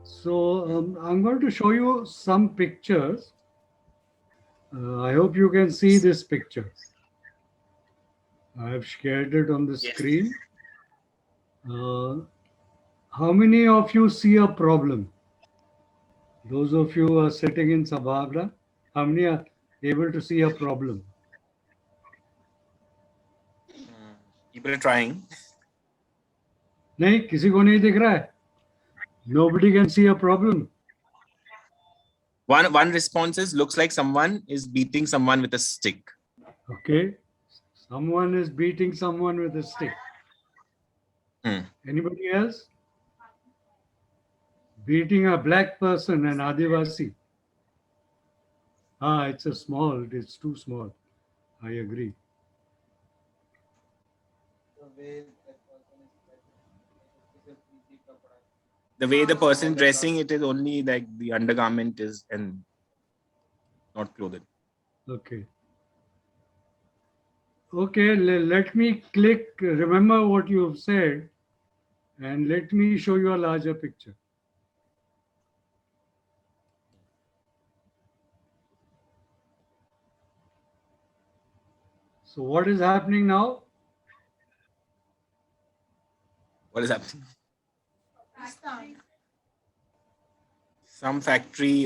So I'm going to show you some pictures. I hope you can see this picture. I have shared it on the Yes. screen. Uh, how many of you see a problem? Those of you who are sitting in Sabhabra, how many are able to see a problem? People are trying. नहीं किसी को नहीं दिख रहा है. Nobody can see a problem. One response is looks like someone is beating someone with a stick. Okay. Someone is beating someone with a stick. Anybody else? Beating a black person, an Adivasi. It's it's too small. I agree. The way the person is dressing, it is only like the undergarment is and not clothed. Okay. Okay, let me click, remember what you've said, and let me show you a larger picture. So what is happening now? What is happening? Some factory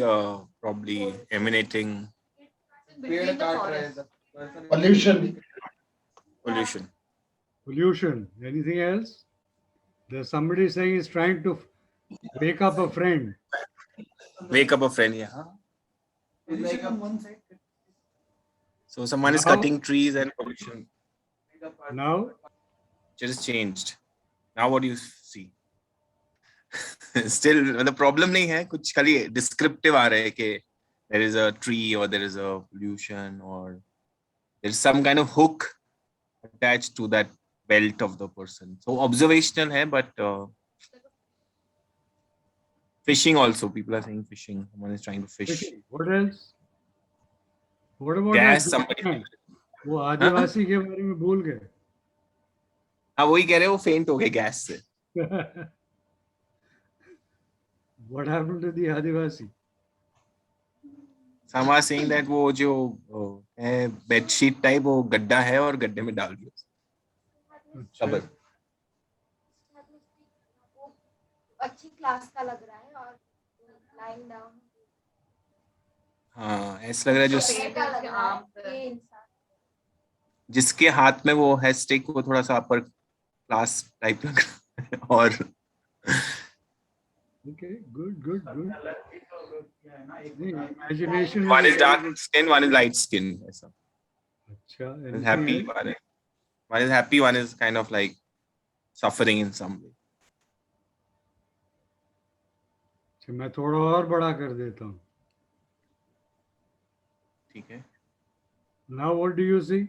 probably emanating Pollution. pollution. Pollution. Anything else? There's somebody saying he's trying to wake up a friend. Wake up a friend, yeah. So someone is Now- cutting trees and pollution Now, just changed. Now what do you see? Still the problem नहीं है कुछ खाली descriptive आ रहा है कि there is a tree or there is a pollution or there is some kind of hook attached to that belt of the person. So observational hai, but fishing also. People are saying fishing. Someone is trying to fish. what else? What about Gas. that Somebody. man? वो आदिवासी के बारे में भूल गए. हाँ वही कह रहे हैं वो फेंट हो गए गैस से. What happened to the Adivasi? Some are saying that वो जो है बेडशीट टाइप वो गड्ढा है और गड्ढे में डाल दिया. अच्छा. अच्छी क्लास का लग रहा है और लाइन डाउन. हाँ ऐसा लग रहा है जो इंसान जिसके हाथ में वो है स्टिक वो थोड़ा सा अपर क्लास टाइप लग रहा है और Okay, good. The imagination. one is dark skin, one is light skin. ऐसा. अच्छा. One is happy, one is happy, one is kind of like suffering in some way. मैं थोड़ा और बड़ा कर देता हूँ. ठीक है. Now what do you see?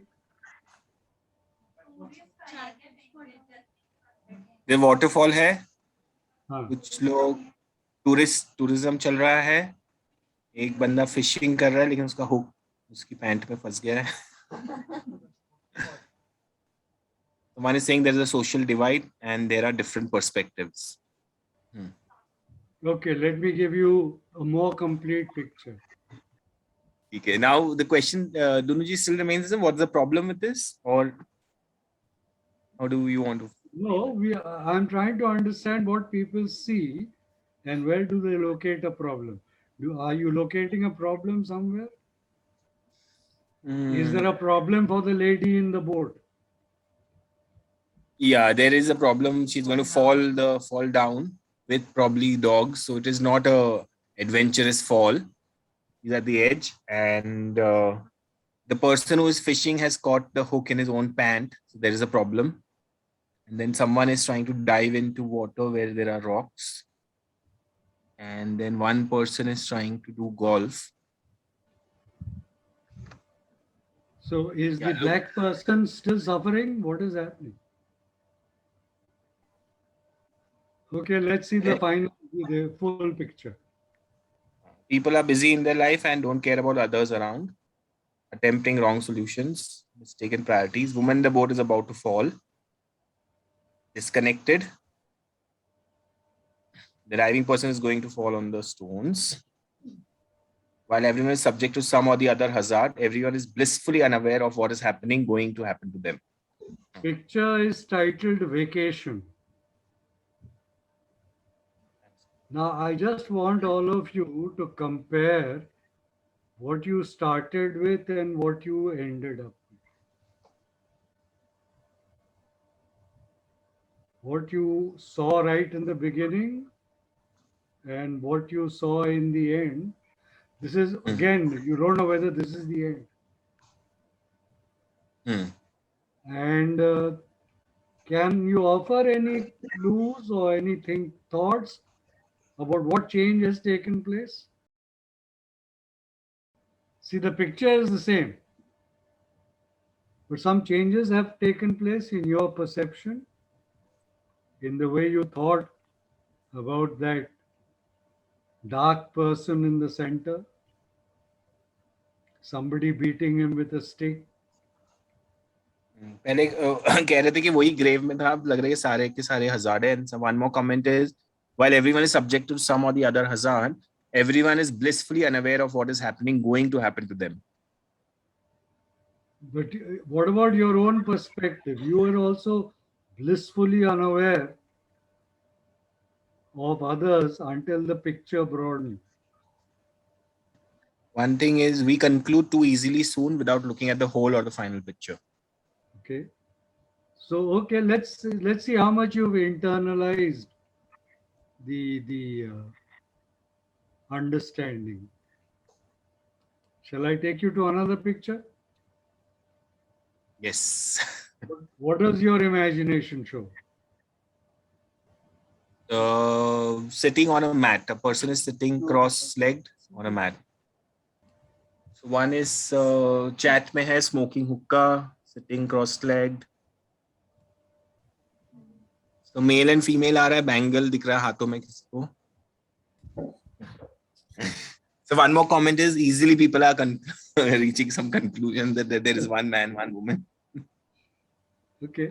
ये waterfall है. हाँ. कुछ लोग टूरिज्म चल रहा है. एक बंदा फिशिंग कर रहा है लेकिन उसका हुक उसकी पैंट में फंस गया है. One is saying there is a social divide and there are different perspectives. Okay, let me give you a more complete picture. Okay, now the question, Dunuji, still remains: what's the problem with this, or how do you want to? No, I'm trying to understand what people see and where do they locate a problem. Are you locating a problem somewhere? Is there a problem for the lady in the boat? Yeah, there is a problem. She's going to fall down with probably dogs. So it is not a adventurous fall. He's at the edge, and the person who is fishing has caught the hook in his own pant. So there is a problem. And then someone is trying to dive into water where there are rocks. And then one person is trying to do golf. So is the black person still suffering? What is happening? Okay, let's see the full picture. People are busy in their life and don't care about others around, attempting wrong solutions, mistaken priorities. Woman in the boat is about to fall, disconnected. The diving person is going to fall on the stones. While everyone is subject to some or the other hazard, everyone is blissfully unaware of what is happening, going to happen to them. Picture is titled Vacation. Now, I just want all of you to compare what you started with and what you ended up with. What you saw right in the beginning and what you saw in the end. This is, again, you don't know whether this is the end. And can you offer any clues or anything, thoughts about what change has taken place? See, the picture is the same, but some changes have taken place in your perception, in the way you thought about that dark person in the center, somebody beating him with a stick. पहले कह रहे थे कि वही grave में था, अब लग रहा है कि सारे के सारे hazard है. And one more comment is, while everyone is subject to some or the other hazard, everyone is blissfully unaware of what is happening, going to happen to them. But what about your own perspective? You are also blissfully unaware of others until the picture broadened. One thing is, we conclude too easily soon without looking at the whole or the final picture. Okay. So okay, let's see how much you've internalized the understanding. Shall I take you to another picture? Yes. What does your imagination show? Sitting on a mat. A person is sitting cross-legged on a mat. So one is chat mein hai, smoking hookah, sitting cross-legged. So male and female आ रहा है, bangle दिख रहा है हाथों में किसको. So one more comment is, easily people are reaching some conclusion that there is one man, one woman. Okay.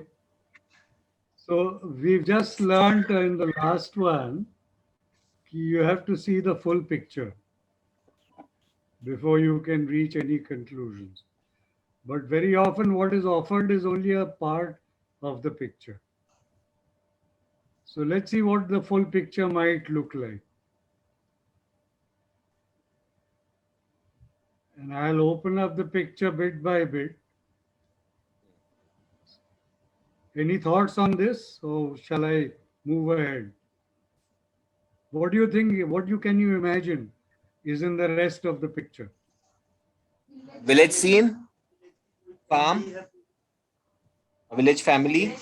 So we've just learned in the last one, you have to see the full picture before you can reach any conclusions. But very often what is offered is only a part of the picture. So let's see what the full picture might look like. And I'll open up the picture bit by bit. Any thoughts on this, or shall I move ahead? What do you think, what can you imagine is in the rest of the picture? Village scene, farm, a village family,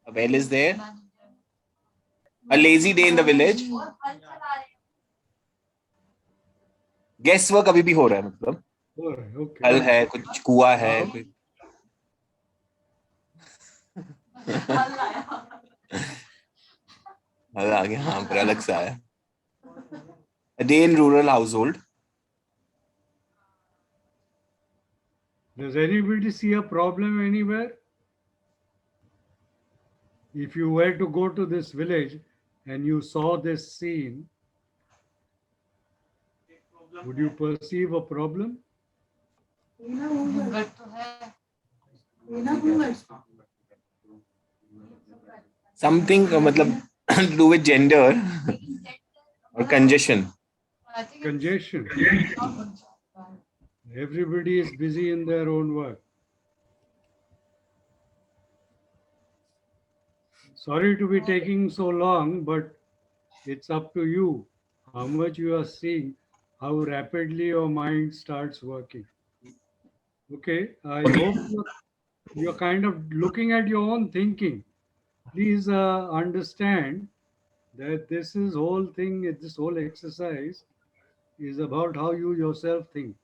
a well is there, a lazy day in the village. Guess work अभी भी हो रहा है, मतलब Okay. हल है, कुछ कुआ है, कोई हल आ गया, हाँ पर अलग सा है. A day in rural household. Does anybody see a problem anywhere? If you were to go to this village and you saw this scene, would you perceive a problem? Something मतलब to do with gender or congestion. Congestion. Everybody is busy in their own work. Sorry to be taking so long, but it's up to you how much you are seeing, how rapidly your mind starts working. Okay, I hope you're kind of looking at your own thinking. Please understand that this whole exercise is about how you yourself think.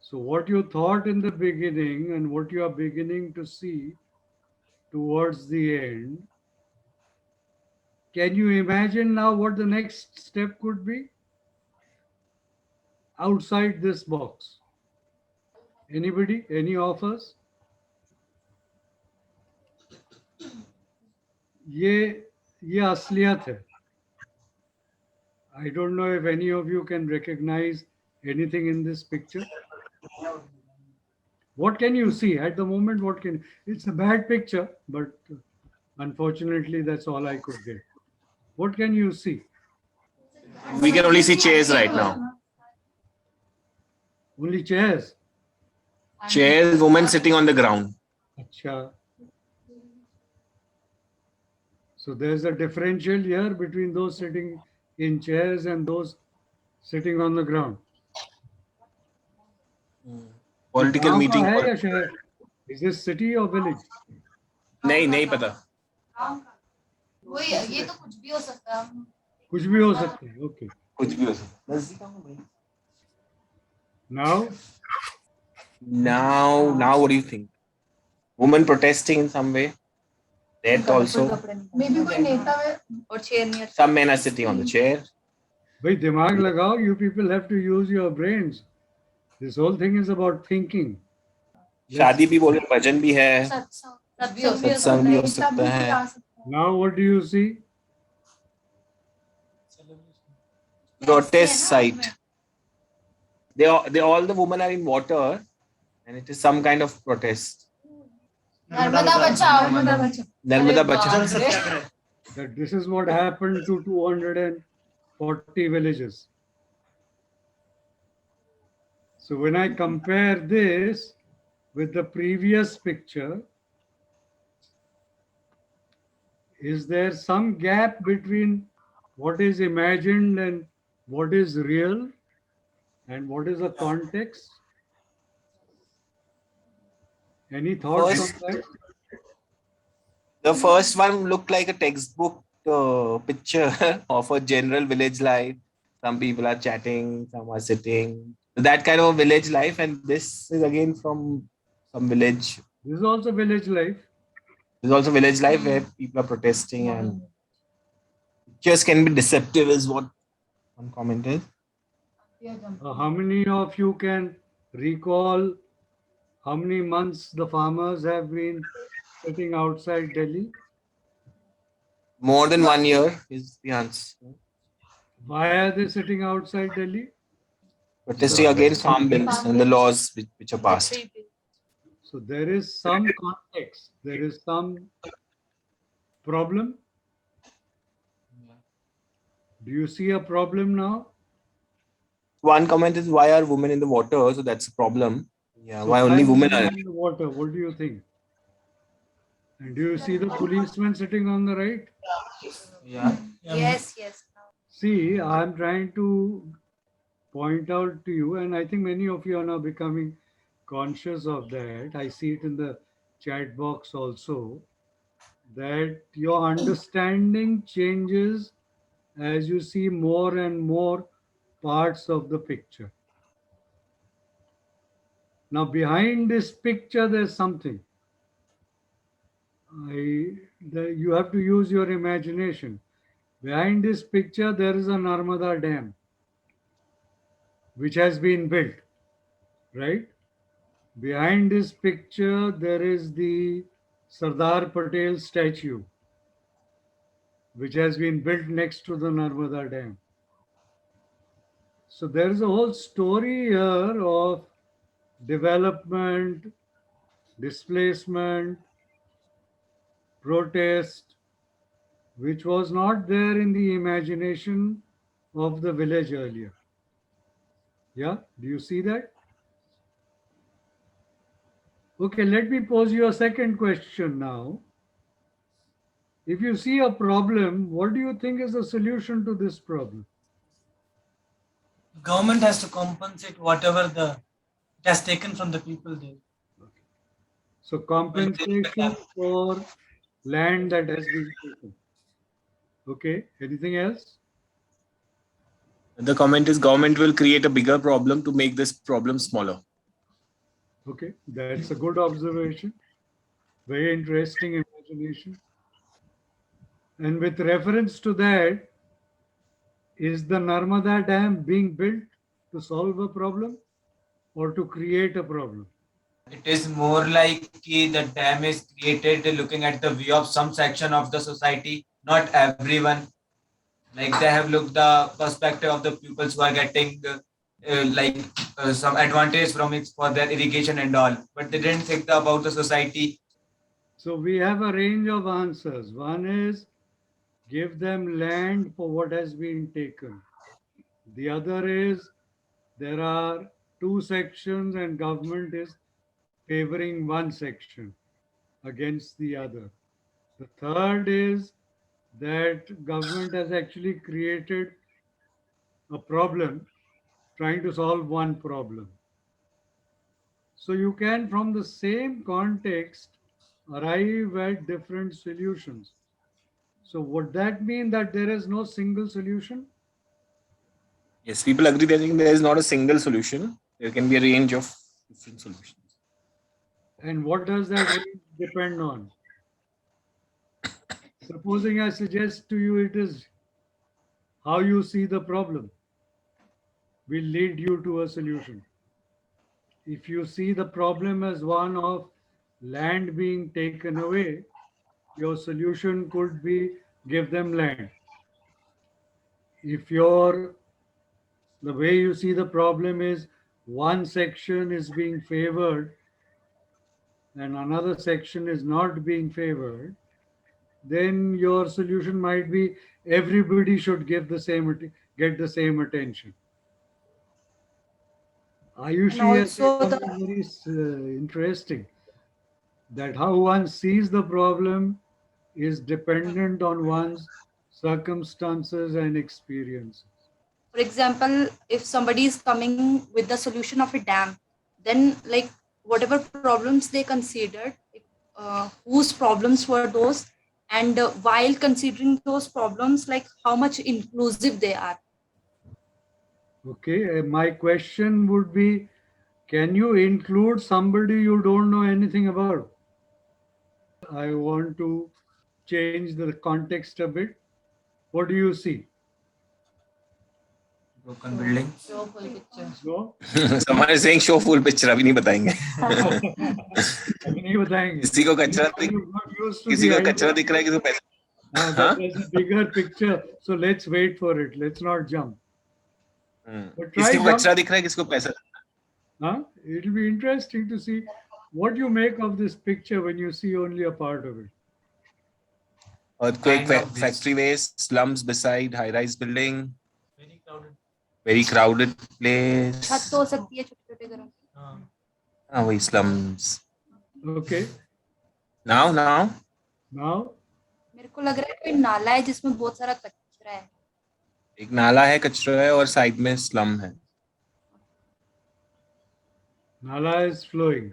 So what you thought in the beginning and what you are beginning to see towards the end, can you imagine now what the next step could be? Outside this box. Anybody? Any of us? ये असलियत है. I don't know if any of you can recognize anything in this picture. What can you see at the moment? What can it's a bad picture, but unfortunately, that's all I could get. What can you see? We can only see chairs right now. Only chairs. Chairs, women sitting on the ground. Acha. So there's a differential here between those sitting in chairs and those sitting on the ground. Political गांव का meeting. है या शहर? Is this city or village? नहीं पता. वही है, ये तो कुछ भी हो सकता है. कुछ भी हो सकता है. Okay. कुछ भी हो सकता है. Now, Now, what do you think? Women protesting in some way. That also. Maybe कोई नेता है और chair near. Some men are sitting on the chair. भाई दिमाग लगाओ. You people have to use your brains. This whole thing is about thinking. शादी भी बोले, भजन भी है. सत्संग भी हो सकता है. Now, what do you see? Protest site. They all the women are in water, and it is some kind of protest. Narmada बचाओ. Narmada Bachao. That this is what happened to 240 villages. So when I compare this with the previous picture, is there some gap between what is imagined and what is real and what is the context? Any thoughts First- on that? The first one looked like a textbook picture of a general village life. Some people are chatting, some are sitting. That kind of a village life, and this is again from some village. This is also village life. This is also village life where people are protesting, and pictures can be deceptive, is what one comment is. How many of you can recall how many months the farmers have been sitting outside Delhi? More than 1 year is the answer. Why are they sitting outside Delhi? Protesting against farm bills and the laws which are passed. So there is some context, there is some problem. Do you see a problem now? One comment is, why are women in the water? So that's a problem. Yeah, So why only women women are? in the water? What do you think? And do you see the policeman sitting on the right? Yeah. Yes. See, I'm trying to point out to you, and I think many of you are now becoming conscious of that. I see it in the chat box also, that your understanding changes as you see more and more parts of the picture. Now, behind this picture, there's something. You have to use your imagination. Behind this picture, there is a Narmada Dam, which has been built, right? Behind this picture, there is the Sardar Patel statue, which has been built next to the Narmada Dam. So there is a whole story here of development, displacement, protest, which was not there in the imagination of the village earlier. Yeah, do you see that? Okay, let me pose you a second question now. If you see a problem, what do you think is the solution to this problem? Government has to compensate whatever it has taken from the people there. So compensation for land that has been taken. Okay, anything else? The comment is, government will create a bigger problem to make this problem smaller. Okay, that's a good observation. Very interesting imagination. And with reference to that, is the Narmada Dam being built to solve a problem or to create a problem? It is more like the dam is created looking at the view of some section of the society, not everyone. Like they have looked the perspective of the pupils who are getting some advantage from it for their irrigation and all, but they didn't think about the society. So we have a range of answers. One is give them land for what has been taken. The other is there are two sections and government is favoring one section against the other. The third is that government has actually created a problem trying to solve one problem. So you can, from the same context, arrive at different solutions. So would that mean that there is no single solution? Yes, people agree that there is not a single solution. There can be a range of different solutions. And what does that range depend on? Supposing I suggest to you it is how you see the problem will lead you to a solution. If you see the problem as one of land being taken away, your solution could be give them land. If the way you see the problem is one section is being favored and another section is not being favored, then your solution might be everybody should get the same attention. Ayushi has said also something very interesting, that how one sees the problem is dependent on one's circumstances and experiences. For example, if somebody is coming with the solution of a dam, then like whatever problems they considered, whose problems were those, and while considering those problems, like how much inclusive they are. Okay, my question would be, can you include somebody you don't know anything about? I want to change the context a bit. What do you see? Broken building. Show full picture. No? Someone is saying show full picture. अभी नहीं बताएंगे. अभी नहीं बताएंगे. किसी को कचरा You're not used to किसी the को idea. कचरा दिख रहा है किसी को पैसा. But there's a bigger picture, so let's wait for it. Let's not jump. But try किसी को jump. कचरा दिख रहा है किसी को पैसा. Huh? It'll be interesting to see what you make of this picture when you see only a part of it. Earthquake, Kind of factory waste, slums beside high-rise building, Very crowded. very crowded place. छत तो हो सकती है छोटे छोटे घरों की. Ah, वही slums. Okay. Now, Now, मेरे को लग रहा है कोई नाला है जिसमें बहुत सारा कचरा है. एक नाला है, कचरा है और साइड में स्लम है. Nala is flowing.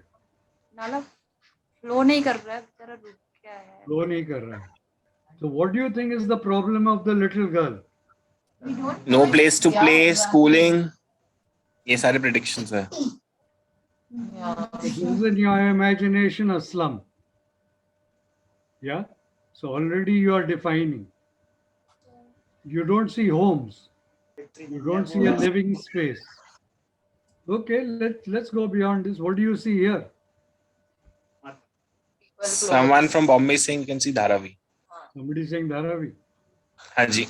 नाला फ्लो नहीं कर रहा है, बेचारा रुक गया है. Flow nahi kar raha hai. So what do you think is the problem of the little girl? We don't No know place to it. Yeah, play, exactly. schooling. ये सारे predictions है. It is in your imagination a slum. Yeah. So already you are defining. You don't see homes. You don't see a living space. Okay, let's go beyond this. What do you see here? Someone from Bombay is saying you can see Dharavi. Somebody saying Dharavi. हाँ जी.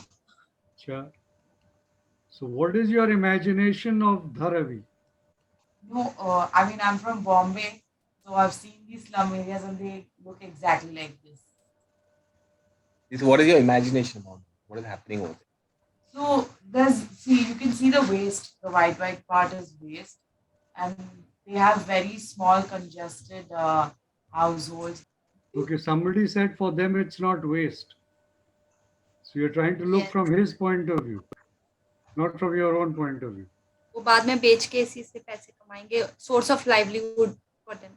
Sure. So what is your imagination of Dharavi? No, I mean, I'm from Bombay, so I've seen these slum areas and they look exactly like this. What is your imagination on what is happening over there? So you can see the waste, the white part is waste, and they have very small congested households. Okay, somebody said for them it's not waste. So you're trying to look Yes. from his point of view, not from your own point of view. वो बाद में बेच के इसी से पैसे कमाएंगे. Source of livelihood for them.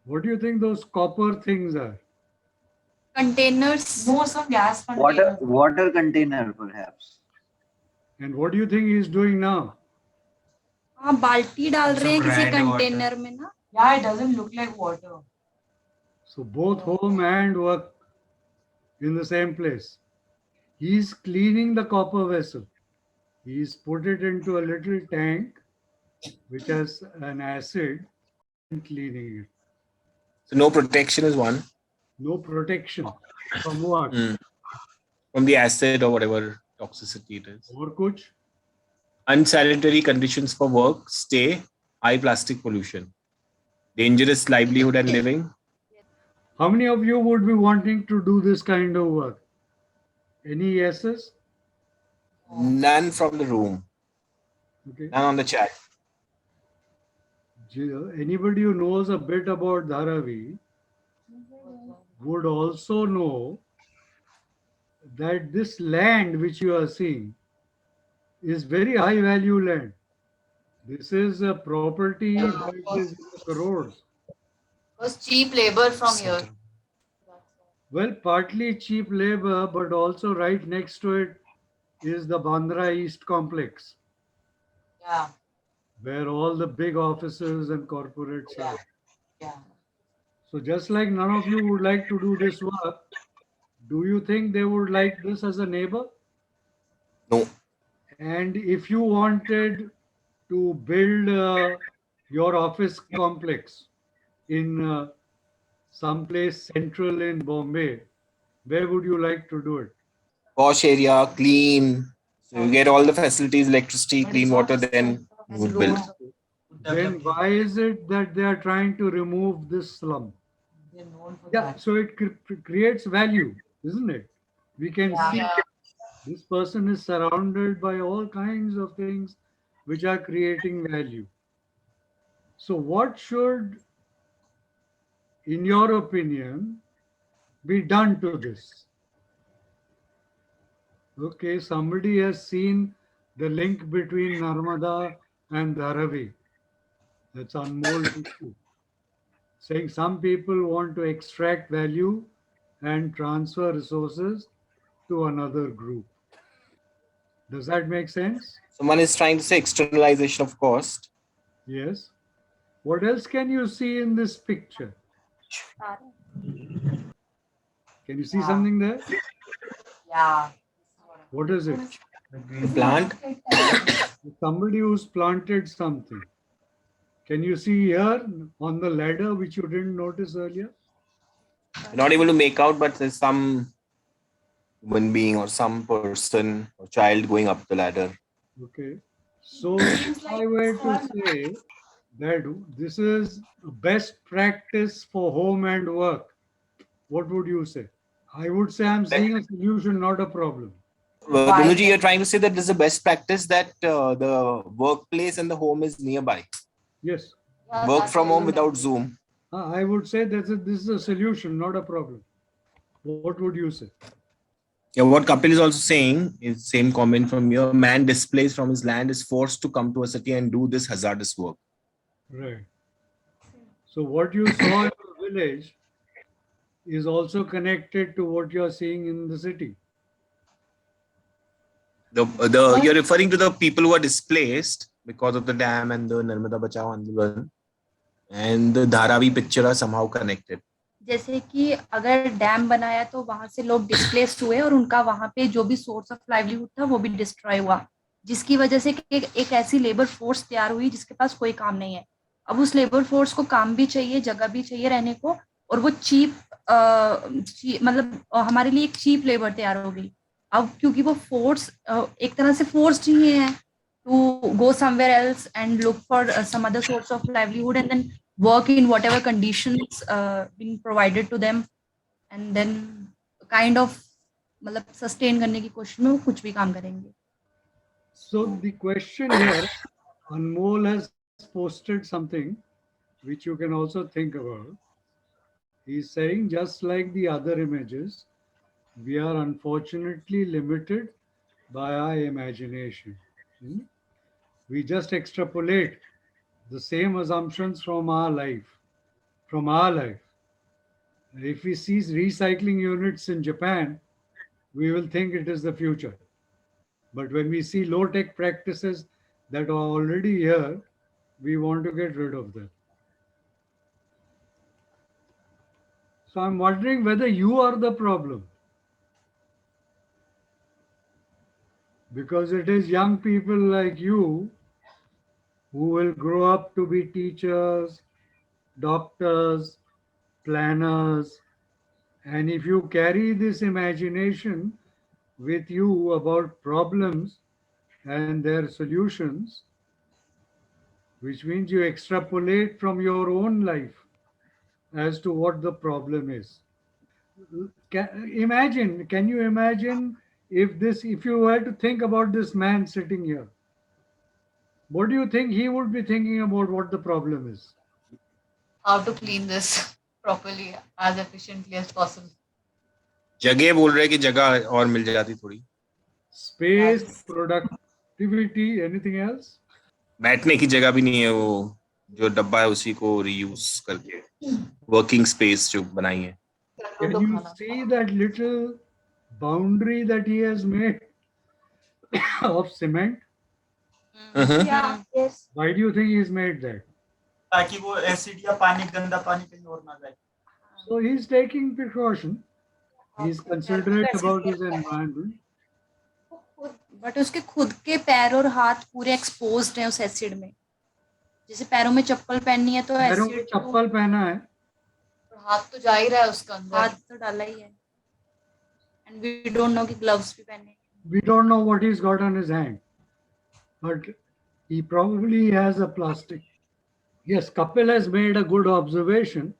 What do you think those copper things are? Containers. No, some gas containers. Water container perhaps. And what do you think he's doing now? हाँ बाल्टी डाल रहे हैं Some किसी red water. कंटेनर में ना. Yeah, it doesn't look like water. So both home and work in the same place. He's cleaning the copper vessel. He's put it into a little tank which has an acid cleaning it. So no protection is one. No protection from what? From the acid or whatever toxicity it is. Or kuch? Unsanitary conditions for work, stay, high plastic pollution, dangerous livelihood and living. How many of you would be wanting to do this kind of work? Any yeses? None from the room, Okay. none on the chat. Anybody who knows a bit about Dharavi would also know that this land which you are seeing is very high value land. This is a property that is in the crores. Was cheap labor from here. Well, partly cheap labor, but also right next to it is the Bandra East complex, Yeah. where all the big offices and corporates Yeah. are. Yeah. So just like none of you would like to do this work, do you think they would like this as a neighbor? No. And if you wanted to build your office complex in some place central in Bombay, where would you like to do it? Posh area, clean. So you get all the facilities, electricity, But clean it's water, not then you would build. Then why is it that they are trying to remove this slum? They're known for Yeah, that. so it creates value, isn't it? We can Yeah. see this person is surrounded by all kinds of things which are creating value. So, what should, in your opinion, be done to this? Okay, somebody has seen the link between Narmada and Dharavi. That's Anmol Tishu. Saying some people want to extract value and transfer resources to another group. Does that make sense? Someone is trying to say externalization of cost. Yes. What else can you see in this picture? Can you see Yeah. something there? Yeah. What is it? The plant. Somebody who's planted something. Can you see here on the ladder which you didn't notice earlier? You're not able to make out, but there's some human being or some person or child going up the ladder. Okay. So if I were to say that this is best practice for home and work, what would you say? I would say I'm seeing a solution, not a problem. Dunuji, you're trying to say that this is a best practice that the workplace and the home is nearby. Yes. Work from home without Zoom. I would say that this is a solution, not a problem. What would you say? Yeah, what Kapil is also saying is same comment from your man displaced from his land is forced to come to a city and do this hazardous work. Right. So what you saw in the village is also connected to what you're seeing in the city. You're referring to the people who are displaced because of the dam and the Narmada Bachao Andolan, and the Dharavi picture are somehow connected. जैसे कि अगर dam बनाया तो वहां से लोग displaced हुए और उनका वहां पे जो भी सोर्स ऑफ लाइवलीहुड था वो भी डिस्ट्रॉय हुआ, जिसकी वजह से एक ऐसी लेबर फोर्स तैयार हुई जिसके पास कोई काम नहीं है. अब उस लेबर फोर्स को काम भी चाहिए, जगह भी चाहिए रहने को, और वो चीप मतलब हमारे लिए एक चीप लेबर तैयार हो गई. अब क्योंकि वो फोर्स एक तरह से फोर्स्ड ही है to go somewhere else and look for some other source of livelihood and then work in whatever conditions being provided to them, and then kind of मतलब sustain करने की कोशिश में वो कुछ भी काम करेंगे. So the question here, Anmol has posted something which you can also think about. He's saying just like the other images, we are unfortunately limited by our imagination. We just extrapolate the same assumptions from our life. If we see recycling units in Japan, we will think it is the future. But when we see low-tech practices that are already here, we want to get rid of them. So I'm wondering whether you are the problem. Because it is young people like you who will grow up to be teachers, doctors, planners, and if you carry this imagination with you about problems and their solutions, which means you extrapolate from your own life as to what the problem is. Can you imagine if you were to think about this man sitting here, what do you think he would be thinking about what the problem is? How to clean this properly as efficiently as possible. जगह बोल रहे कि जगह और मिल जाती थोड़ी. Space, Yes. productivity, anything else? बैठने की जगह भी नहीं है, वो जो डब्बा है उसी को रीयूज करके वर्किंग स्पेस जो बनाई है. Can you see that little boundary that he has made of cement? Yeah, yes. Why do you think he's made that? ताकि वो एसिड या पानी, गंदा पानी कहीं और ना जाए. So he's taking precaution. He's considerate about his environment. But उसके खुद के पैर और हाथ पूरे एक्सपोज्ड हैं उस एसिड में. जैसे पैरों में चप्पल पहननी है तो पैरों में एसिड, चप्पल पहना है. हाथ तो जा ही रहा है उसका अंदर. हाथ तो डाला ही है. एंड वी डोंट नो कि ग्लव्स भी पहने हैं. We don't know what he's got on his hand, but he probably has a plastic. Yes, Kapil has made a good observation,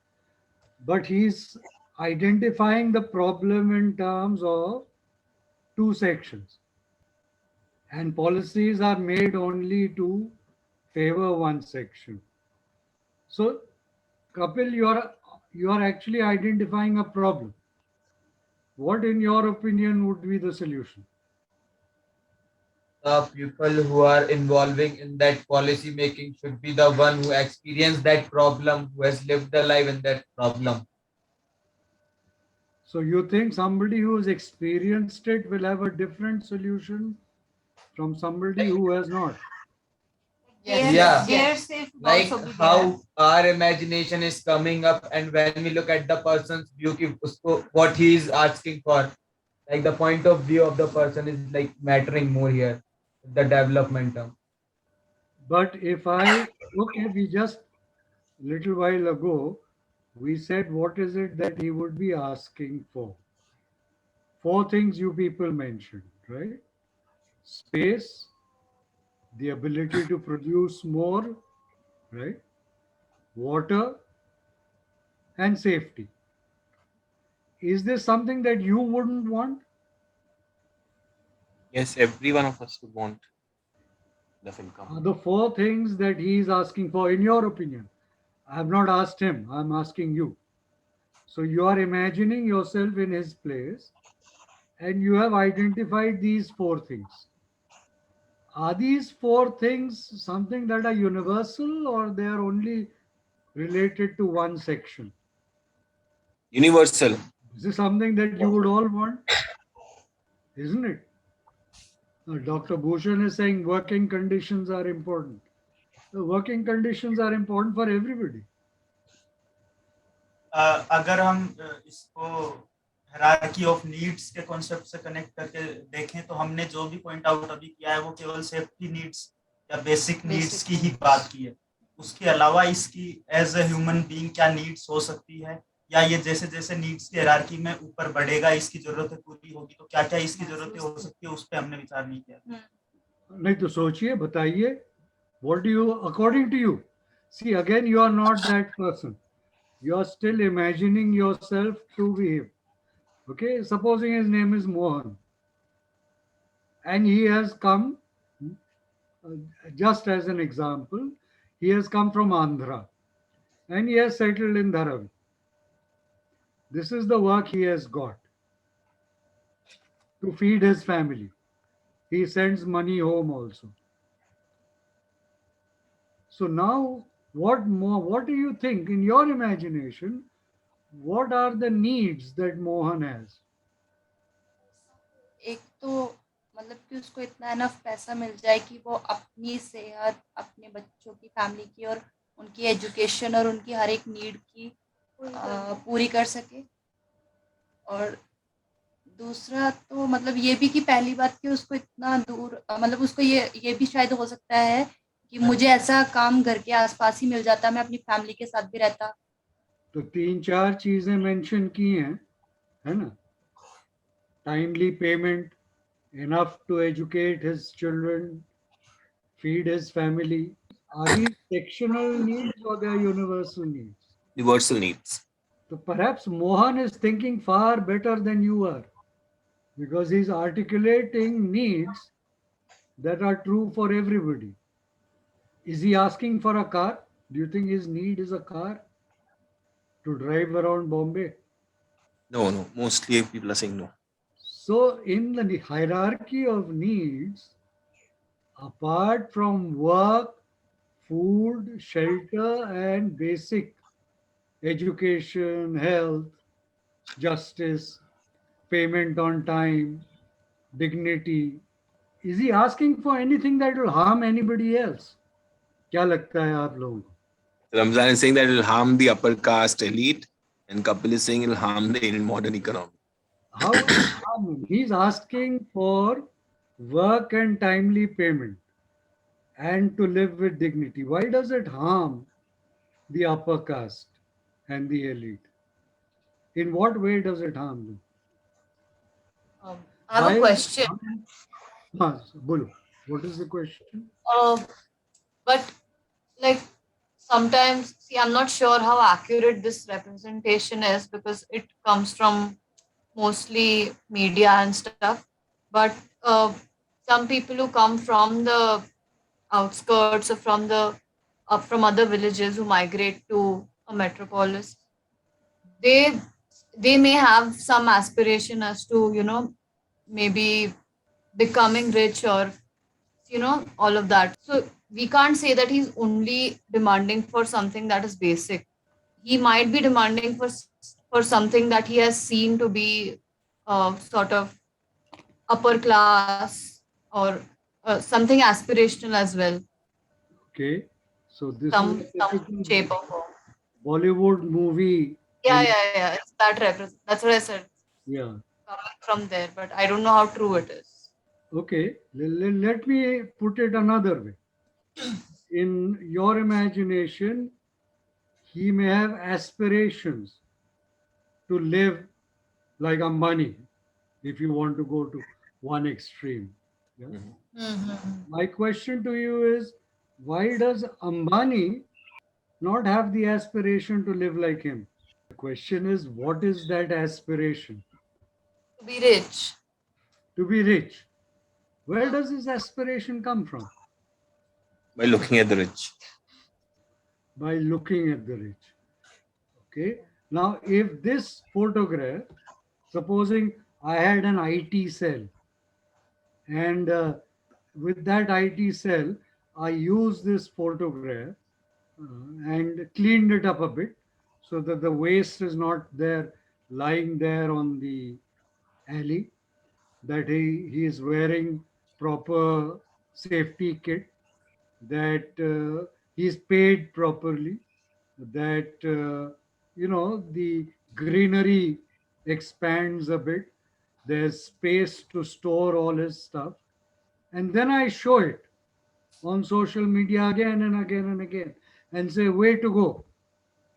but he's identifying the problem in terms of two sections. And policies are made only to favor one section. So, Kapil, you are actually identifying a problem. What, in your opinion, would be the solution? The people who are involving in that policy making should be the one who experienced that problem, who has lived the life in that problem. So you think somebody who has experienced it will have a different solution from somebody who has not? Yes. Yeah. Their safe Like also be there. how our imagination is coming up, and when we look at the person's view, ki usko, what he is asking for, like the point of view of the person is like mattering more here, the development term. But we just little while ago, we said what is it that he would be asking for? Four things you people mentioned, right? Space, the ability to produce more, right? Water, and safety. Is this something that you wouldn't want? Yes, every one of us would want enough income. The four things that he is asking for, in your opinion. I have not asked him, I'm asking you. So you are imagining yourself in his place and you have identified these four things. Are these four things something that are universal or they are only related to one section? Universal. Is this something that you would all want? Isn't it? Dr. Bhushan is saying working conditions are important. The working conditions are important for everybody. अगर हम इसको hierarchy of needs के concept से connect करके देखें तो हमने जो भी पॉइंट आउट अभी किया है वो केवल सेफ्टी नीड्स या बेसिक नीड्स की ही बात की है. उसके अलावा इसकी एज अ ह्यूमन बीइंग क्या नीड्स हो सकती है, या ये जैसे जैसे नीड्स की हायरार्की में ऊपर बढ़ेगा, इसकी जरूरतें पूरी होगी तो क्या क्या इसकी जरूरतें हो सकती है, उस पर हमने विचार नहीं किया. नहीं तो सोचिए, बताइए. What do you, according to you? See, again, you are not that person. You are still imagining yourself to be him. Okay, supposing his name is Mohan. And he has come, just as an example, he has come from Andhra. And he has settled in Dharavi. This is the work he has got to feed his family. He sends money home also. So now, what more? What do you think in your imagination? What are the needs that Mohan has? एक तो मतलब कि उसको इतना enough पैसा मिल जाए कि वो अपनी सेहत, अपने बच्चों की, फैमिली की और उनकी एजुकेशन और उनकी हर एक नीड की पूरी कर सके. और दूसरा तो मतलब ये भी कि पहली बात कि उसको इतना दूर मतलब उसको ये भी शायद हो सकता है कि मुझे ऐसा काम घर के आसपास ही मिल जाता, मैं अपनी फैमिली के साथ भी रहता। तो 3-4 चीजें मेंशन की हैं, है ना? Timely payment, enough to educate his children, feed his family. Are these sectional needs or they are universal needs? Universal needs. So perhaps Mohan is thinking far better than you are, because he's articulating needs that are true for everybody. Is he asking for a car? Do you think his need is a car to drive around Bombay? No, no. Mostly people are saying no. So, in the hierarchy of needs, apart from work, food, shelter, and basic education, health, justice, payment on time, dignity, is he asking for anything that will harm anybody else? क्या लगता है आप लोगों को? Ramzan is saying that it will harm the upper caste elite, and Kapil is saying it will harm the Indian modern economy. How will it harm him? He's asking for work and timely payment and to live with dignity. Why does it harm the upper caste and the elite? In what way does it harm them? I have a question. Bolo, what is the question? But like sometimes, see, I'm not sure how accurate this representation is because it comes from mostly media and stuff. But some people who come from the outskirts or from other villages who migrate to a metropolis, they they may have some aspiration as to, you know, maybe becoming rich or, you know, all of that. So we can't say that he's only demanding for something that is basic. He might be demanding for something that he has seen to be sort of upper class or something aspirational as well, Okay, so this some is a some typical shape or form. Bollywood movie. Yeah. It's that that's what I said, Yeah. coming from there, but I don't know how true it is. Okay, let me put it another way. In your imagination, he may have aspirations to live like Ambani, if you want to go to one extreme. Yeah? Mm-hmm. My question to you is, why does Ambani not have the aspiration to live like him? The question is, what is that aspiration? To be rich. To be rich. Where does his aspiration come from? By looking at the rich. By looking at the rich. Okay. Now, if this photograph, supposing I had an IT cell, and with that IT cell, I used this photograph and cleaned it up a bit so that the waste is not there lying there on the alley, that he is wearing proper safety kit, that he's paid properly, that the greenery expands a bit, there's space to store all his stuff, and then I show it on social media again and again and again and say, way to go,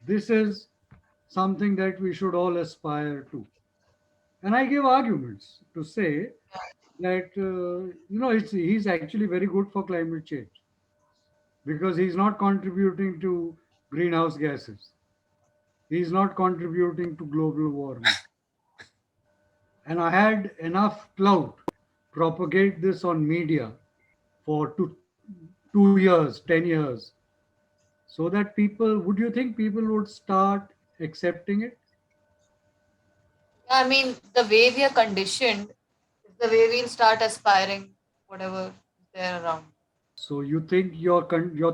this is something that we should all aspire to. And I give arguments to say that he's actually very good for climate change because he's not contributing to greenhouse gases. He's not contributing to global warming. And I had enough clout propagate this on media for 2 years, 10 years, so that people, would you think people would start accepting it? I mean, the way we are conditioned is the way we'll start aspiring whatever is there around. So you think your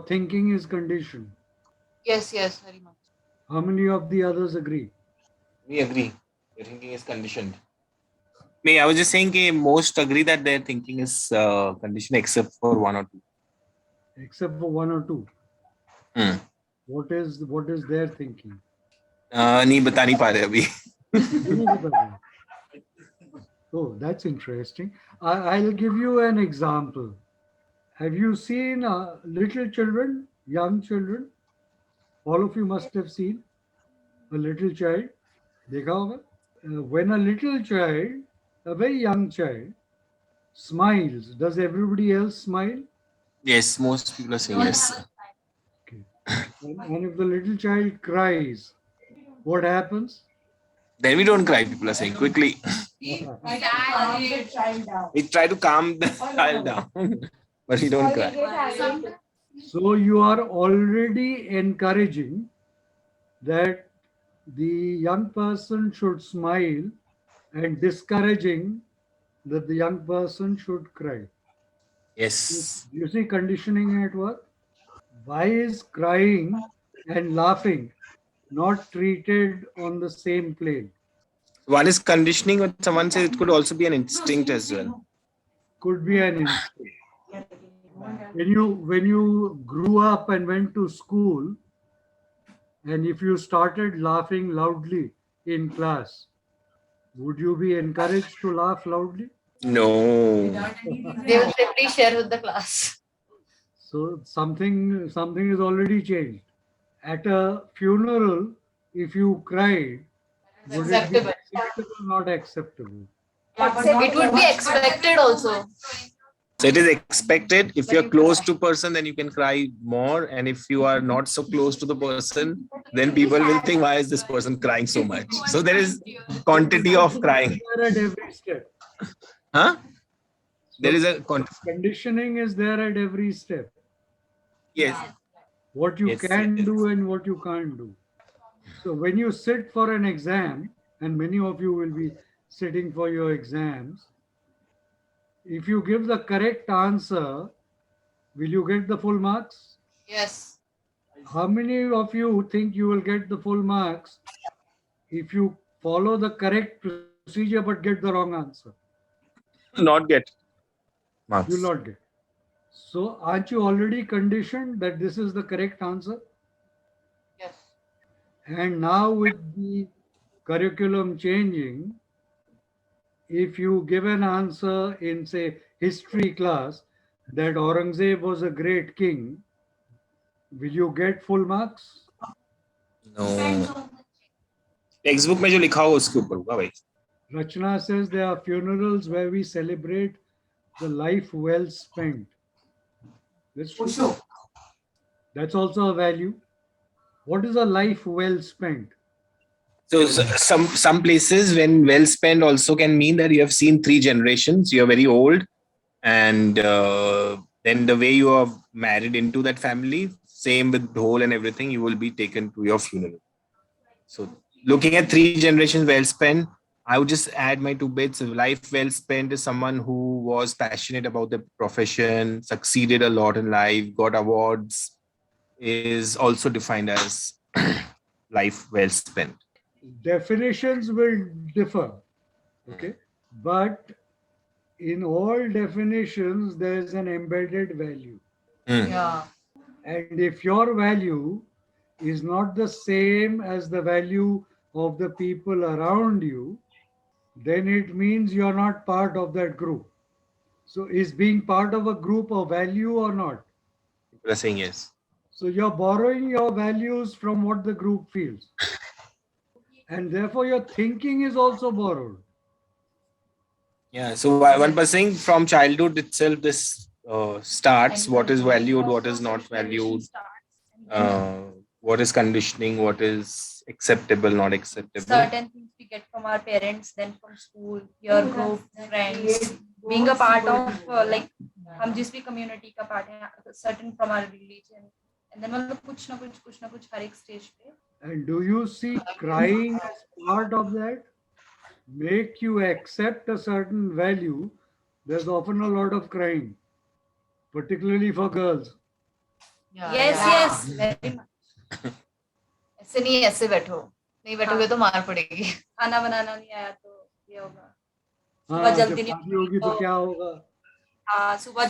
thinking is conditioned? Yes, very much. How many of the others agree? We agree. Their thinking is conditioned. I was just saying that most agree that their thinking is conditioned except for one or two. Except for one or two. Hmm. What is their thinking? नहीं बता नहीं पा रहे अभी. नहीं बता रहे. Oh, that's interesting. I'll give you an example. Have you seen little children, young children? All of you must have seen a little child. देखा होगा? When a little child, a very young child, smiles, does everybody else smile? Yes, most people are saying yes. Okay. And if the little child cries, what happens? Then we don't cry, people are saying quickly. Calm the child down. We try to calm the child down, but we don't cry. So you are already encouraging that the young person should smile and discouraging that the young person should cry. Yes. You see conditioning at work? Why is crying and laughing not treated on the same plane? One is conditioning, but someone says it could also be an instinct as well. Could be an instinct. When you grew up and went to school, and if you started laughing loudly in class, would you be encouraged to laugh loudly? No. They will simply share with the class. So something is already changed. At a funeral, if you cried, would it be Acceptable. acceptable, not acceptable? It would be expected also. So it is expected. If you're close to person, then you can cry more. And if you are not so close to the person, then people will think, why is this person crying so much? So there is quantity of crying. There at every step. Huh? There is a Conditioning is there at every step. yes. What you Yes, can yes. do and what you can't do. So when you sit for an exam, and many of you will be sitting for your exams, if you give the correct answer, will you get the full marks? Yes. How many of you think you will get the full marks if you follow the correct procedure but get the wrong answer? Not get marks. You will not get. So aren't you already conditioned that this is the correct answer? Yes. And now with the curriculum changing, if you give an answer in, say, history class that Aurangzeb was a great king, will you get full marks? No. Text में जो लिखा हो उसके ऊपर होगा भाई. Rachna says there are funerals where we celebrate the life well spent. That's true. That's also a value. What is a life well spent? So some places when well spent also can mean that you have seen 3 generations, you are very old, and then the way you are married into that family, same with dhol and everything, you will be taken to your funeral. So looking at 3 generations well spent, I would just add my 2 bits. Life well spent is someone who was passionate about the profession, succeeded a lot in life, got awards, is also defined as life well spent. Definitions will differ, okay? But in all definitions, there is an embedded value. Yeah. And if your value is not the same as the value of the people around you, then it means you're not part of that group. So is being part of a group a value or not? People are saying yes. So you're borrowing your values from what the group feels. And therefore your thinking is also borrowed. Yeah, so one person from childhood itself, this starts what is valued, what is not valued, what is conditioning, what is acceptable, not acceptable. Certain things we get from our parents, then from school, your group, friends, being a part of like हम जिस भी community का part है, certain from our religion, and then मतलब कुछ ना कुछ हर एक stage पे. And do you see crying as part of that? Make you accept a certain value, there's often a lot of crying, particularly for girls. Yes, very much. ऐसे नहीं ऐसे बैठो नहीं बैठोगे तो मार पड़ेगी. खाना बनाना नहीं आया तो ये होगा. हाँ, सुबह जब जल्दी नहीं शादी होगी तो क्या होगा? हाँ, सुबह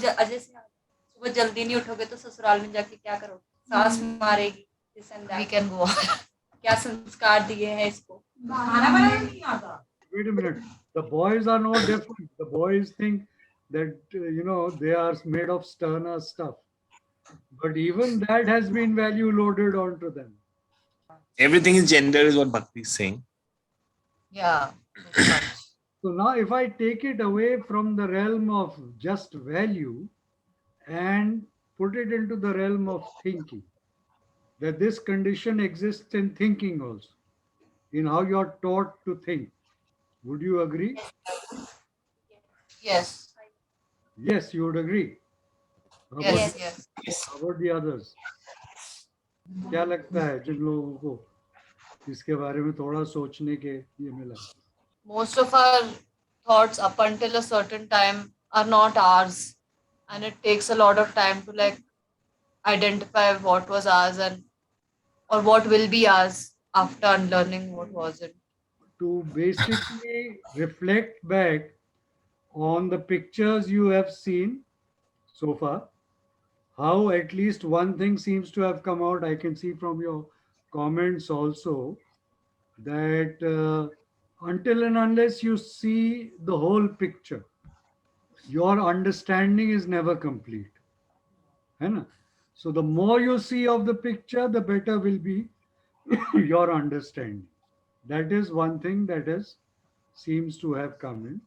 जल्दी नहीं उठोगे तो ससुराल में जाके क्या करोगे? सास मारेगी. This and that. We can go on. क्या संस्कार दिए हैं इसको? खाना बनाना नहीं आता. Wait a minute. The boys are no different. The boys think that they are made of sterner stuff. But even that has been value loaded onto them. Everything is gender, is what Bhakti is saying. Yeah. Too much. So now if I take it away from the realm of just value and put it into the realm of thinking, that this condition exists in thinking also, in how you are taught to think. Would you agree? Yes. Yes, you would agree. How about, Yes. Yes. how about the others? क्या लगता है जिन लोगों को इसके बारे में थोड़ा सोचने के ये मिला? Most of our thoughts up until a certain time are not ours, and it takes a lot of time to like identify what was ours and or what will be ours after unlearning what wasn't. To basically reflect back on the pictures you have seen so far, how at least one thing seems to have come out. I can see from your comments also that until and unless you see the whole picture, your understanding is never complete. है ना? So the more you see of the picture, the better will be your understanding. That is one thing that seems to have come in.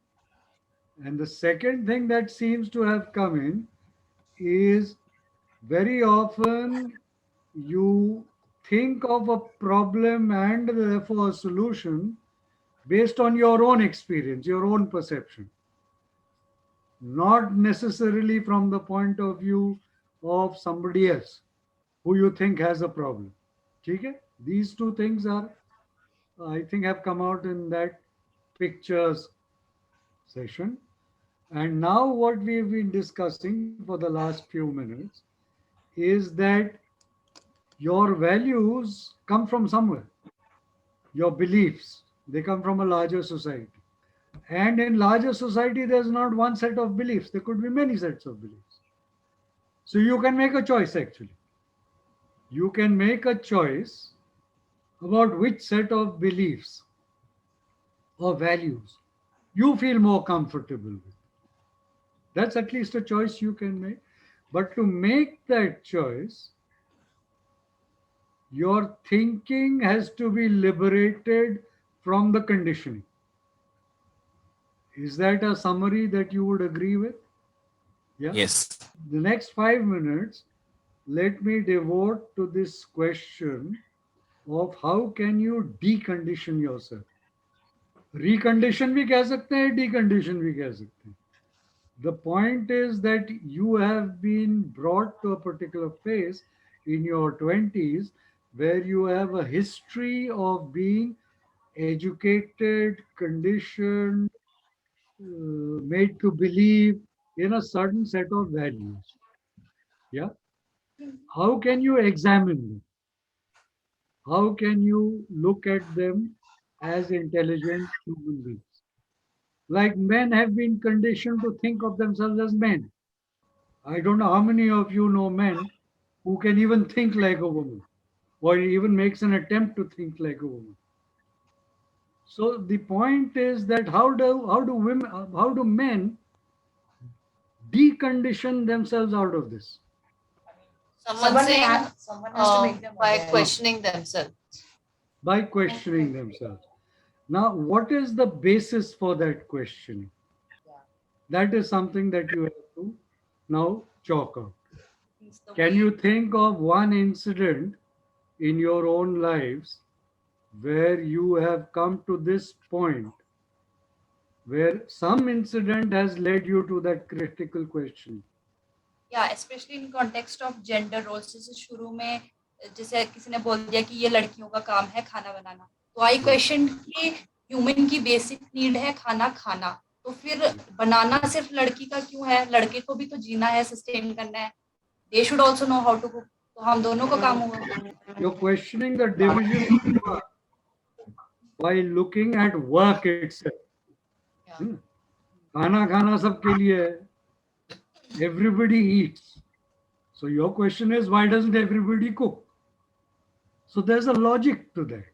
And the second thing that seems to have come in is very often you think of a problem and therefore a solution based on your own experience, your own perception, not necessarily from the point of view of somebody else who you think has a problem. Okay? These two things are, I think, have come out in that pictures session. And now what we've been discussing for the last few minutes is that your values come from somewhere. Your beliefs, they come from a larger society. And in larger society, there's not one set of beliefs. There could be many sets of beliefs. So you can make a choice actually. You can make a choice about which set of beliefs or values you feel more comfortable with. That's at least a choice you can make. But to make that choice, your thinking has to be liberated from the conditioning. Is that a summary that you would agree with? Yeah. Yes. The next 5 minutes, let me devote to this question of how can you decondition yourself. Recondition भी कह सकते हैं, decondition भी कह सकते हैं. The point is that you have been brought to a particular phase in your 20s where you have a history of being educated, conditioned, made to believe in a certain set of values. Yeah. How can you examine them? How can you look at them as intelligent human beings? Like men have been conditioned to think of themselves as men. I don't know how many of you know men who can even think like a woman or even makes an attempt to think like a woman. So the point is that how do men decondition themselves out of this? Someone saying someone has to make them by aware. questioning themselves. By questioning themselves. Now, what is the basis for that questioning? That is something that you have to now chalk out. Can you think of one incident in your own lives where you have come to this point where some incident has led you to that critical question? या specially in context of gender roles. जैसे शुरू में जैसे किसी ने बोल दिया कि ये लड़कियों का काम है खाना बनाना, तो आई क्वेश्चन कि ह्यूमन की बेसिक नीड है खाना खाना, तो फिर बनाना सिर्फ लड़की का क्यों है? लड़के को भी तो जीना है, सस्टेन करना है. They should also know how to cook. तो हम दोनों का काम होगा. You're questioning the division of work by looking at work itself. Yeah. खाना खाना सबके लिए है. Everybody eats. So your question is, why doesn't everybody cook? So there's a logic to that.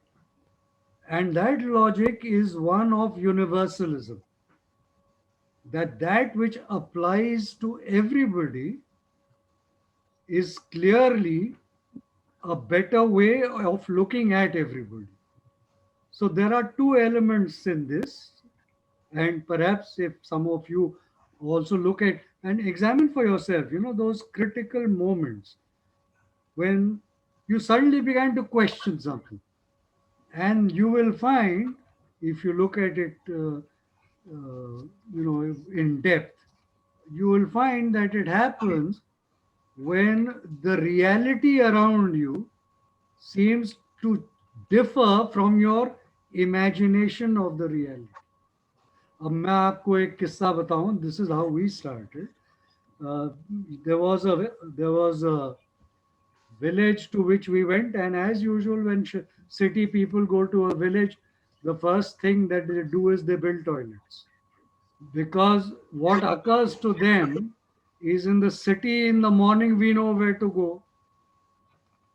And that logic is one of universalism. that which applies to everybody is clearly a better way of looking at everybody. So there are two elements in this, and perhaps if some of you also look at and examine for yourself, those critical moments when you suddenly began to question something, and you will find, if you look at it, in depth, you will find that it happens when the reality around you seems to differ from your imagination of the reality. अब मैं आपको एक किस्सा बताऊं. This is how we started. Uh, there was a village to which we went, and as usual, when city people go to a village, the first thing that they do is they build toilets, because what occurs to them is, in the city in the morning we know where to go,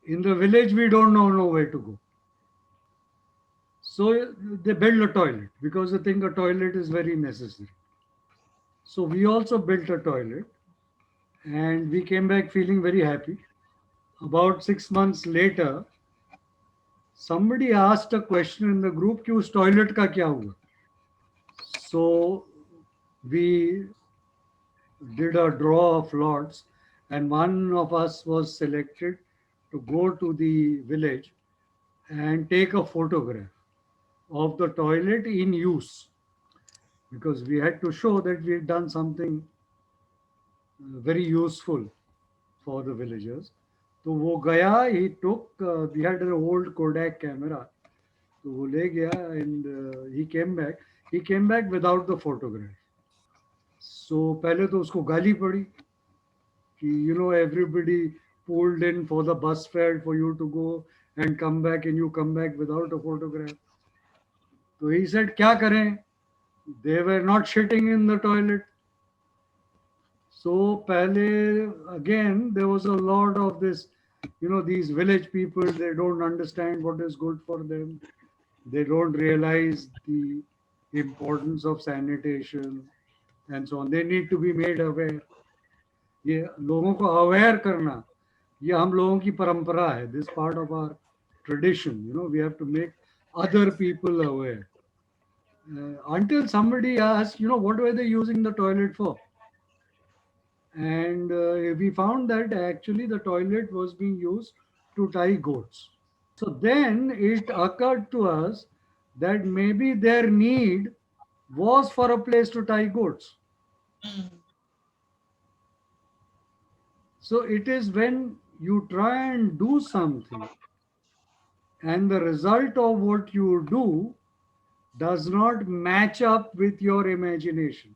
in the village we don't know where to go. So they build a toilet because they think a toilet is very necessary. So we also built a toilet, and we came back feeling very happy. About 6 months later, somebody asked a question in the group कि उस toilet का क्या हुआ? So we did a draw of lots, and one of us was selected to go to the village and take a photograph of the toilet in use, because we had to show that we had done something very useful for the villagers. तो वो गया, he took, we had an old Kodak camera, तो वो ले गया, and he came back without the photograph. So पहले तो उसको गाली पड़ी कि everybody pulled in for the bus fare for you to go and come back, and you come back without a photograph. So he said क्या करें, they were not shitting in the toilet. So pehle, again, there was a lot of this, these village people, they don't understand what is good for them. They don't realize the importance of sanitation and so on. They need to be made aware. ये लोगों को aware करना, ये हम लोगों की परंपरा है. This part of our tradition, we have to make other people aware. Until somebody asked, what were they using the toilet for? And we found that actually the toilet was being used to tie goats. So then it occurred to us that maybe their need was for a place to tie goats. So it is when you try and do something, and the result of what you do does not match up with your imagination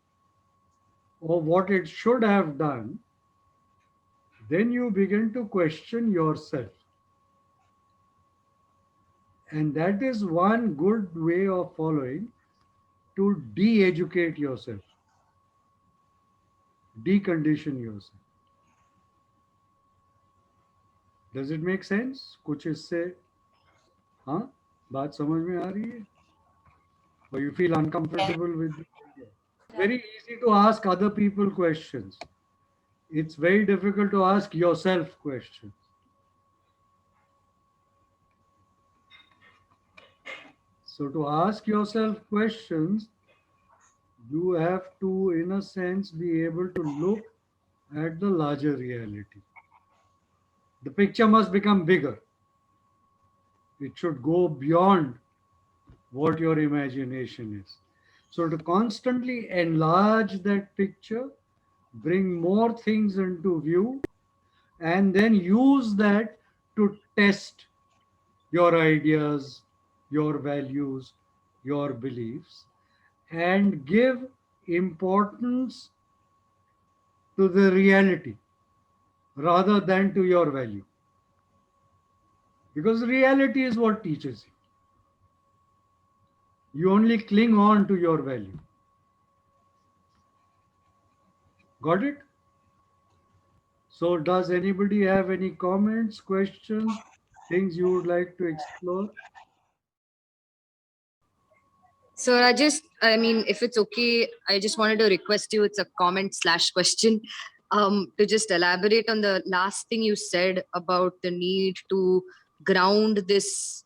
or what it should have done, then you begin to question yourself. And that is one good way of following, to de-educate yourself, decondition yourself. Does it make sense? कुछ इससे हाँ बात समझ में आ रही है? Or you feel uncomfortable with it? Very easy to ask other people questions. It's very difficult to ask yourself questions. So to ask yourself questions, you have to, in a sense, be able to look at the larger reality. The picture must become bigger. It should go beyond what your imagination is. So to constantly enlarge that picture, bring more things into view, and then use that to test your ideas, your values, your beliefs, and give importance to the reality rather than to your value. Because reality is what teaches you. You only cling on to your value. Got it? So does anybody have any comments, questions, things you would like to explore? So I mean, if it's okay, I just wanted to request you, it's a comment/question, to just elaborate on the last thing you said about the need to ground this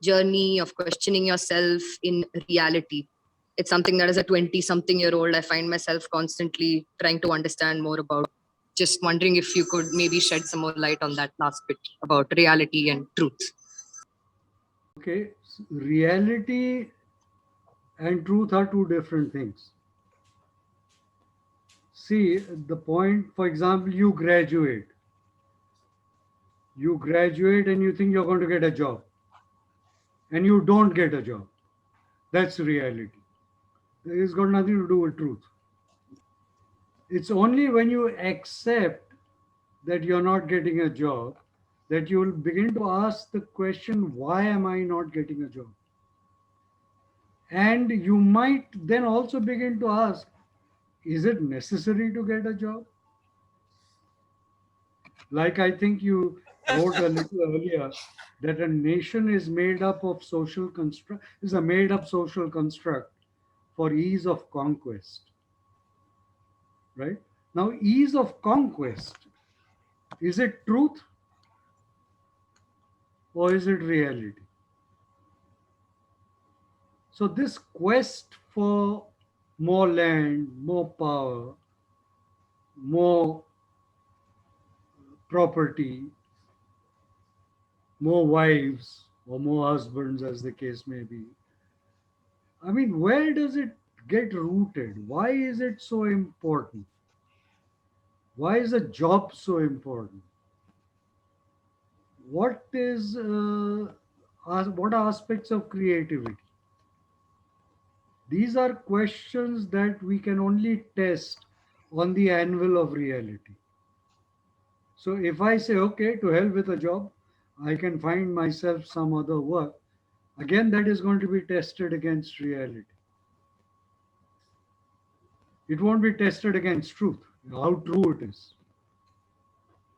journey of questioning yourself in reality. It's something that as a 20-something-year-old, I find myself constantly trying to understand more about. Just wondering if you could maybe shed some more light on that last bit about reality and truth. Okay, reality and truth are two different things. See, the point, for example, you graduate and you think you're going to get a job, and you don't get a job. That's reality. It's got nothing to do with truth. It's only when you accept that you're not getting a job that you will begin to ask the question, why am I not getting a job? And you might then also begin to ask, is it necessary to get a job? Like I think you wrote a little earlier, that a nation is made up of social construct, is a made up social construct for ease of conquest. Right? Now, ease of conquest, is it truth or is it reality? So, this quest for more land, more power, more property, more wives or more husbands, as the case may be. I mean, where does it get rooted? Why is it so important? Why is a job so important? What is what are aspects of creativity? These are questions that we can only test on the anvil of reality. So if I say, okay, to hell with a job, I can find myself some other work, again, that is going to be tested against reality. It won't be tested against truth, how true it is.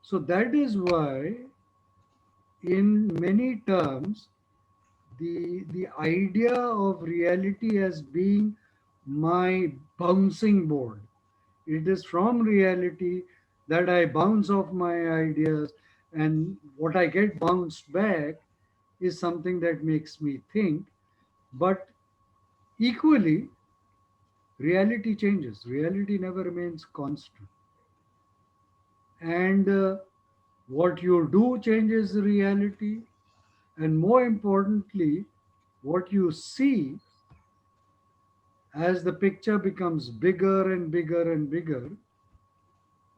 So that is why, in many terms, the idea of reality as being my bouncing board. It is from reality that I bounce off my ideas, and what I get bounced back is something that makes me think. But equally, reality changes. Reality never remains constant. And what you do changes the reality. And more importantly, what you see as the picture becomes bigger and bigger and bigger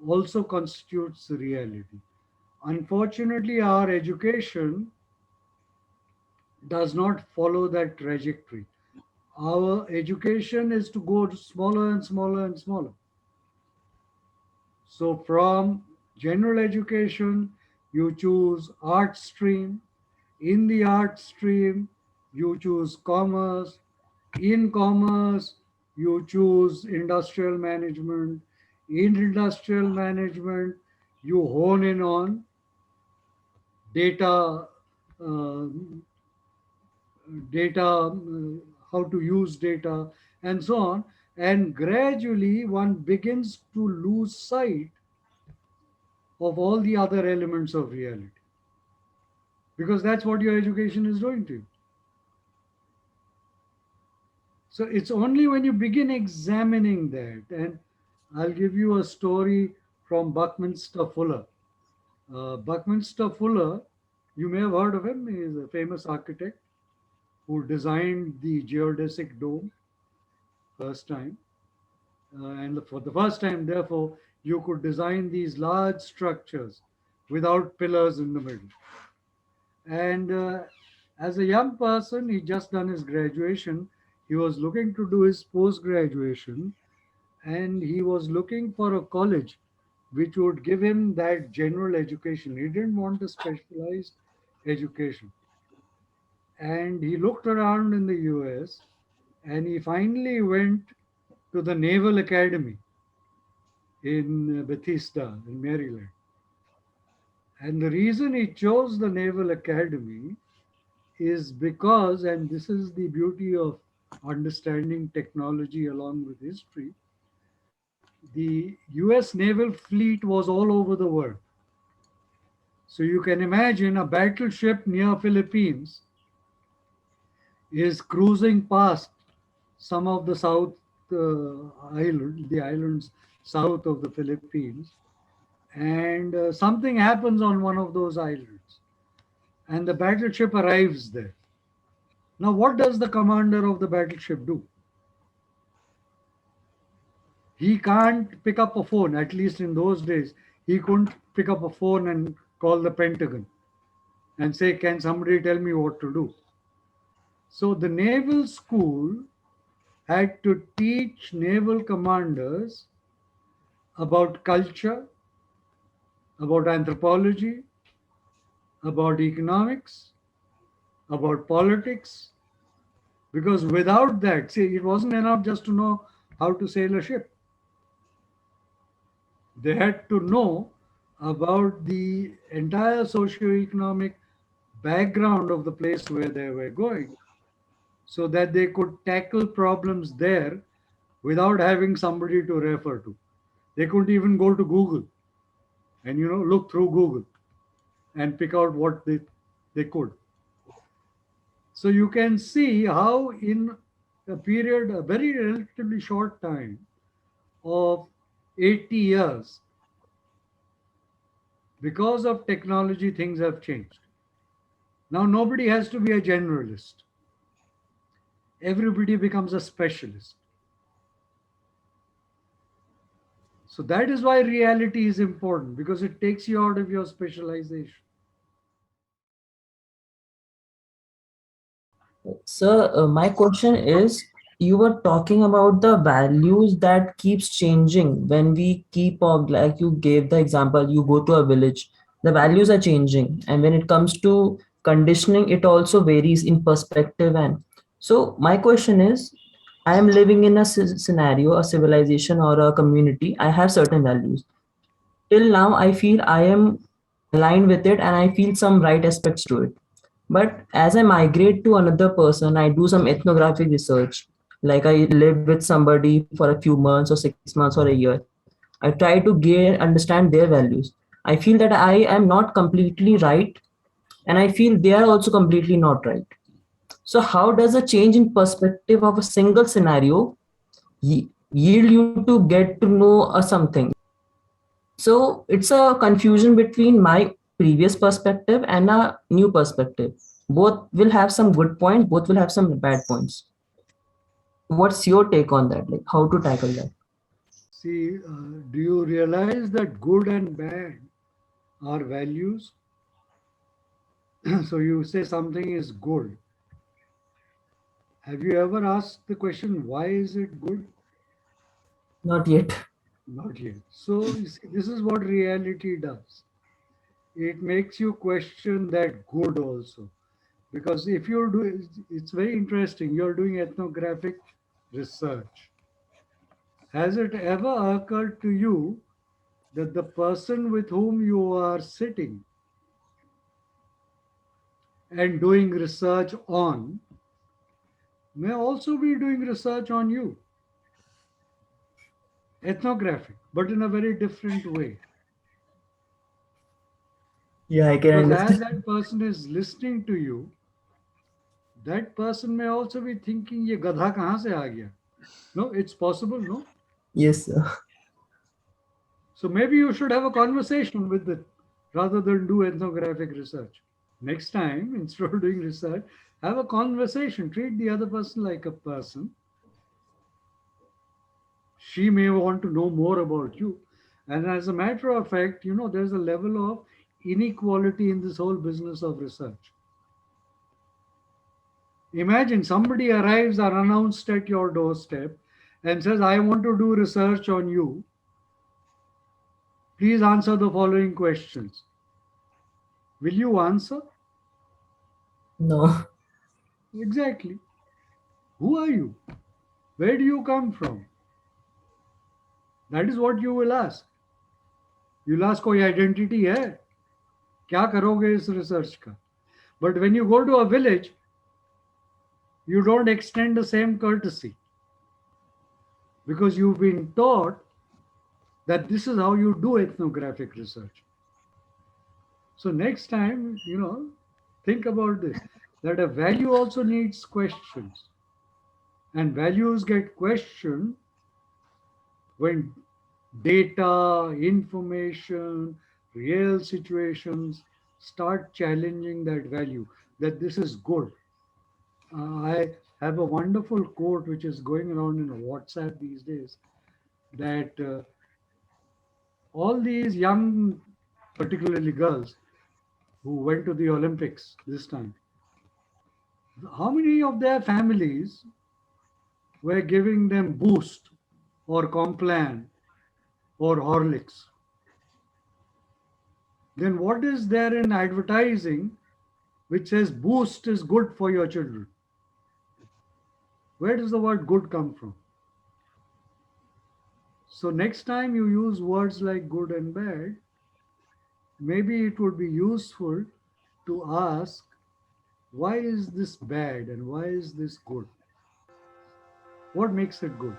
also constitutes the reality. Unfortunately, our education does not follow that trajectory. Our education is to go to smaller and smaller and smaller. So from general education, you choose art stream. In the art stream, you choose commerce. In commerce, you choose industrial management. In industrial management, you hone in on data, uh, how to use data, and so on. And gradually, one begins to lose sight of all the other elements of reality, because that's what your education is doing to you. So it's only when you begin examining that, and I'll give you a story from Buckminster Fuller. Buckminster Fuller, you may have heard of him. He is a famous architect who designed the geodesic dome first time. And for the first time, therefore, you could design these large structures without pillars in the middle. And as a young person, he just done his graduation. He was looking to do his post graduation, and he was looking for a college which would give him that general education. He didn't want a specialized education. And he looked around in the US, and he finally went to the Naval Academy in Bethesda, in Maryland. And the reason he chose the Naval Academy is because, and this is the beauty of understanding technology along with history, the US naval fleet was all over the world. So you can imagine a battleship near Philippines is cruising past some of the the islands south of the Philippines, and something happens on one of those islands, and the battleship arrives there. Now, what does the commander of the battleship do? He can't pick up a phone, at least in those days. He couldn't pick up a phone and call the Pentagon and say, can somebody tell me what to do? So the naval school had to teach naval commanders about culture, about anthropology, about economics, about politics, because without that, see, it wasn't enough just to know how to sail a ship. They had to know about the entire socio-economic background of the place where they were going, so that they could tackle problems there without having somebody to refer to. They couldn't even go to Google and look through Google and pick out what they could. So you can see how in a period, a very relatively short time of 80 years, because of technology, things have changed. Now nobody has to be a generalist. Everybody becomes a specialist. So that is why reality is important, because it takes you out of your specialization. Sir, my question is, you were talking about the values that keeps changing when we keep on, like you gave the example, you go to a village, the values are changing. And when it comes to conditioning, it also varies in perspective. And so my question is, I am living in a scenario, a civilization or a community. I have certain values. Till now, I feel I am aligned with it and I feel some right aspects to it. But as I migrate to another person, I do some ethnographic research. Like I live with somebody for a few months or 6 months or a year. I try to understand their values. I feel that I am not completely right, and I feel they are also completely not right. So, how does a change in perspective of a single scenario yield you to get to know something? So, it's a confusion between my previous perspective and a new perspective. Both will have some good points, both will have some bad points. What's your take on that? Like, how to tackle that? See, do you realize that good and bad are values? So you say something is good. Have you ever asked the question, why is it good? Not yet. Not yet. So you see, this is what reality does. It makes you question that good also. Because if you're doing, it's very interesting, you're doing ethnographic research. Has it ever occurred to you that the person with whom you are sitting and doing research on may also be doing research on you? Ethnographic, but in a very different way. Yeah, I can Because as understand. that person is listening to you, that person may also be thinking, ये गधा कहाँ से आ गया? No, it's possible, no? Yes, sir. So maybe you should have a conversation with it rather than do ethnographic research. Next time, instead of doing research, have a conversation. Treat the other person like a person. She may want to know more about you. And as a matter of fact, there's a level of inequality in this whole business of research. Imagine somebody arrives unannounced at your doorstep and says, I want to do research on you. Please answer the following questions. Will you answer? No. Exactly. Who are you? Where do you come from? That is what you will ask. You'll ask, कोई identity है? क्या करोगे इस research का? But when you go to a village, you don't extend the same courtesy because you've been taught that this is how you do ethnographic research. So next time, think about this, that a value also needs questions. And values get questioned when data, information, real situations start challenging that value, that this is good. I have a wonderful quote which is going around in WhatsApp these days, that all these young, particularly girls, who went to the Olympics this time, how many of their families were giving them Boost or Complan or Horlicks? Then what is there in advertising which says Boost is good for your children? Where does the word good come from? So next time you use words like good and bad, maybe it would be useful to ask, why is this bad and why is this good? What makes it good?